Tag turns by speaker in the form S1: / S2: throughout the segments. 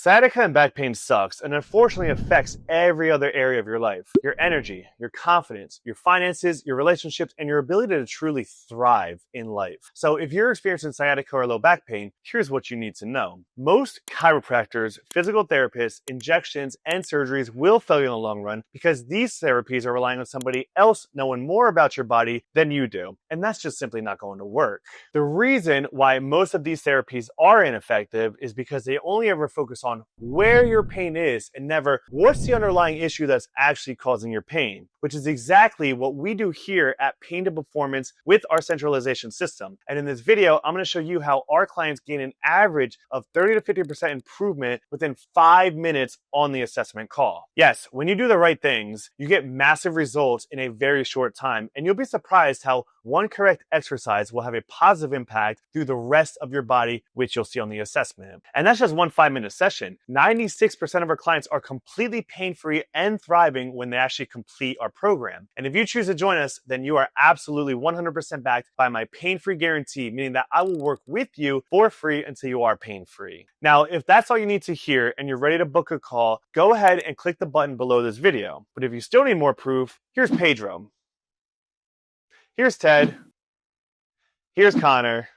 S1: Sciatica and back pain sucks and unfortunately affects every other area of your life. Your energy, your confidence, your finances, your relationships, and your ability to truly thrive in life. So if you're experiencing sciatica or low back pain, here's what you need to know. Most chiropractors, physical therapists, injections, and surgeries will fail you in the long run because these therapies are relying on somebody else knowing more about your body than you do. And that's just simply not going to work. The reason why most of these therapies are ineffective is because they only ever focus on where your pain is and never what's the underlying issue that's actually causing your pain, which is exactly what we do here at Pain2Performance with our centralization system. And in this video, I'm going to show you how our clients gain an average of 30 to 50% improvement within 5 minutes on the assessment call. Yes, when you do the right things, you get massive results in a very short time, and you'll be surprised how one correct exercise will have a positive impact through the rest of your body, which you'll see on the assessment. And that's just one 5-minute session. 96% of our clients are completely pain-free and thriving when they actually complete our program. And if you choose to join us, then you are absolutely 100% backed by my pain-free guarantee, meaning that I will work with you for free until you are pain-free. Now, if that's all you need to hear and you're ready to book a call, go ahead and click the button below this video. But if you still need more proof, here's Pedro. Here's Ted. Here's Connor.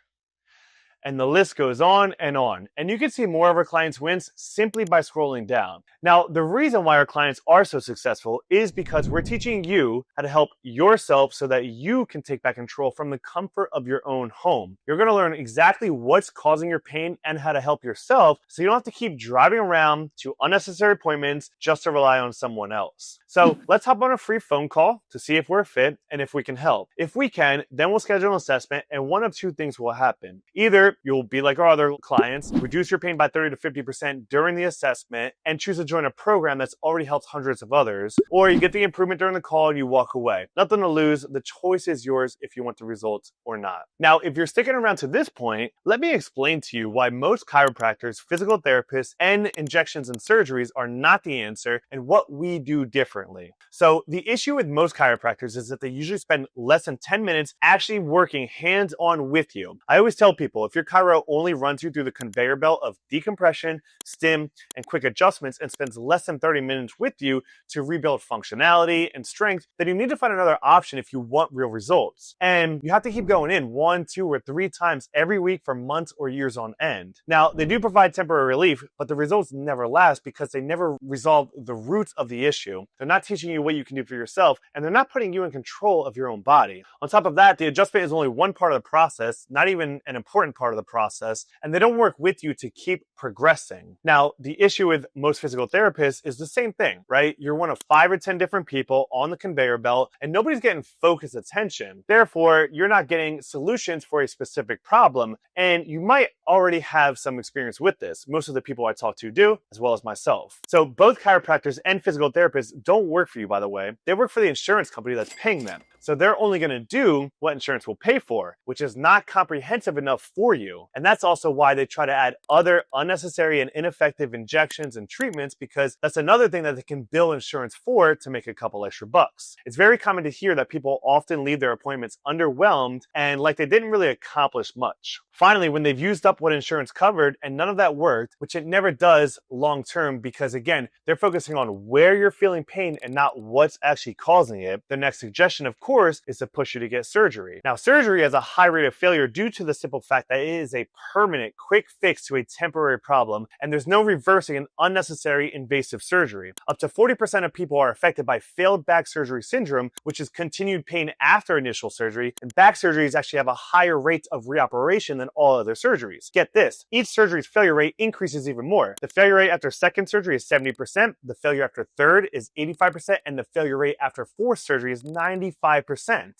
S1: And the list goes on. And you can see more of our clients' wins simply by scrolling down. Now, the reason why our clients are so successful is because we're teaching you how to help yourself so that you can take back control from the comfort of your own home. You're going to learn exactly what's causing your pain and how to help yourself so you don't have to keep driving around to unnecessary appointments just to rely on someone else. So let's hop on a free phone call to see if we're fit and if we can help. If we can, then we'll schedule an assessment and one of two things will happen. Either you'll be like our other clients, reduce your pain by 30 to 50% during the assessment and choose to join a program that's already helped hundreds of others, or you get the improvement during the call and you walk away. Nothing to lose. The choice is yours if you want the results or not. Now, if you're sticking around to this point, let me explain to you why most chiropractors, physical therapists, and injections and surgeries are not the answer and what we do differently. So the issue with most chiropractors is that they usually spend less than 10 minutes actually working hands-on with you. I always tell people, if your chiro only runs you through the conveyor belt of decompression, stim, and quick adjustments and spends less than 30 minutes with you to rebuild functionality and strength, then you need to find another option if you want real results. And you have to keep going in 1, 2, or 3 times every week for months or years on end. Now, they do provide temporary relief, but the results never last because they never resolve the roots of the issue. They're not teaching you what you can do for yourself, and they're not putting you in control of your own body. On top of that, the adjustment is only one part of the process, not even an important part of the process, and they don't work with you to keep progressing. Now, the issue with most physical therapists is the same thing, right? You're one of 5 or 10 different people on the conveyor belt, and nobody's getting focused attention. Therefore, you're not getting solutions for a specific problem, and you might already have some experience with this. Most of the people I talk to do, as well as myself. So both chiropractors and physical therapists don't work for you, by the way. They work for the insurance company that's paying them. So they're only going to do what insurance will pay for, which is not comprehensive enough for you. And that's also why they try to add other unnecessary and ineffective injections and treatments, because that's another thing that they can bill insurance for to make a couple extra bucks. It's very common to hear that people often leave their appointments underwhelmed and like they didn't really accomplish much. Finally, when they've used up what insurance covered and none of that worked, which it never does long term because again, they're focusing on where you're feeling pain and not what's actually causing it, the next suggestion, of course, is to push you to get surgery. Now, surgery has a high rate of failure due to the simple fact that it is a permanent, quick fix to a temporary problem, and there's no reversing an unnecessary invasive surgery. Up to 40% of people are affected by failed back surgery syndrome, which is continued pain after initial surgery, and back surgeries actually have a higher rate of reoperation than all other surgeries. Get this, each surgery's failure rate increases even more. The failure rate after second surgery is 70%, the failure after third is 85%, and the failure rate after fourth surgery is 95%.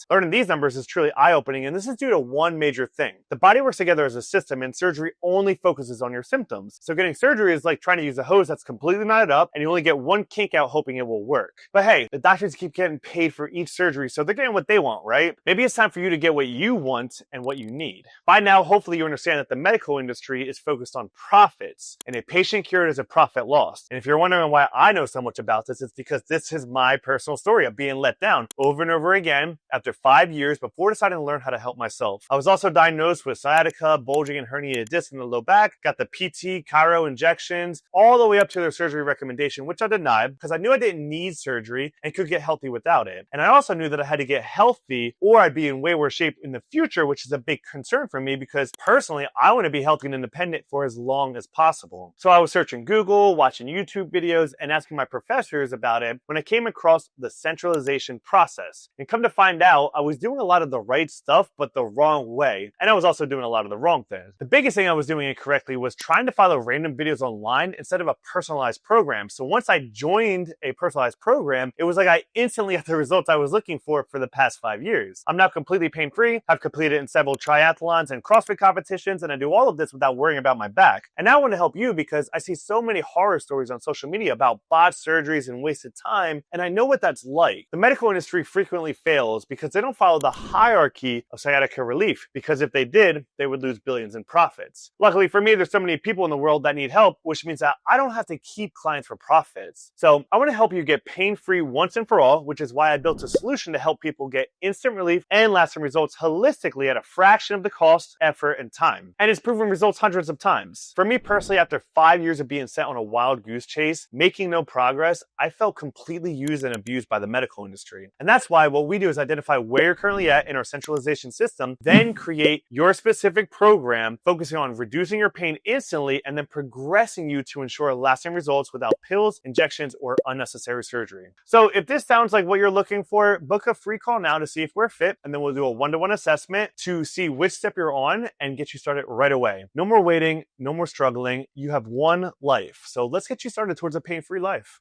S1: Learning these numbers is truly eye-opening, and this is due to one major thing. The body works together as a system, and surgery only focuses on your symptoms. So getting surgery is like trying to use a hose that's completely knotted up, and you only get one kink out hoping it will work. But hey, the doctors keep getting paid for each surgery, so they're getting what they want, right? Maybe it's time for you to get what you want and what you need. By now, hopefully you understand that the medical industry is focused on profits, and a patient cured is a profit lost. And if you're wondering why I know so much about this, it's because this is my personal story of being let down over and over again after 5 years before deciding to learn how to help myself. I was also diagnosed with sciatica sciatica, bulging and herniated disc in the low back, got the PT, chiro injections, all the way up to their surgery recommendation, which I denied because I knew I didn't need surgery and could get healthy without it. And I also knew that I had to get healthy or I'd be in way worse shape in the future, which is a big concern for me because personally, I want to be healthy and independent for as long as possible. So I was searching Google, watching YouTube videos, and asking my professors about it when I came across the centralization process. And come to find out, I was doing a lot of the right stuff, but the wrong way. And I was also doing a lot of the wrong things. The biggest thing I was doing incorrectly was trying to follow random videos online instead of a personalized program. So once I joined a personalized program, it was like I instantly got the results I was looking for the past 5 years. I'm now completely pain-free. I've completed in several triathlons and CrossFit competitions, and I do all of this without worrying about my back. And now I want to help you because I see so many horror stories on social media about botched surgeries and wasted time, and I know what that's like. The medical industry frequently fails because they don't follow the hierarchy of sciatica relief, because if they did, they would lose billions in profits. Luckily for me, there's so many people in the world that need help, which means that I don't have to keep clients for profits. So I want to help you get pain-free once and for all, which is why I built a solution to help people get instant relief and lasting results holistically at a fraction of the cost, effort, and time. And it's proven results hundreds of times. For me personally, after 5 years of being sent on a wild goose chase, making no progress, I felt completely used and abused by the medical industry. And that's why what we do is identify where you're currently at in our centralization system, then create your specific program focusing on reducing your pain instantly and then progressing you to ensure lasting results without pills, injections, or unnecessary surgery. So if this sounds like what you're looking for, book a free call now to see if we're fit, and then we'll do a one-to-one assessment to see which step you're on and get you started right away. No more waiting, no more struggling. You have one life. So let's get you started towards a pain-free life.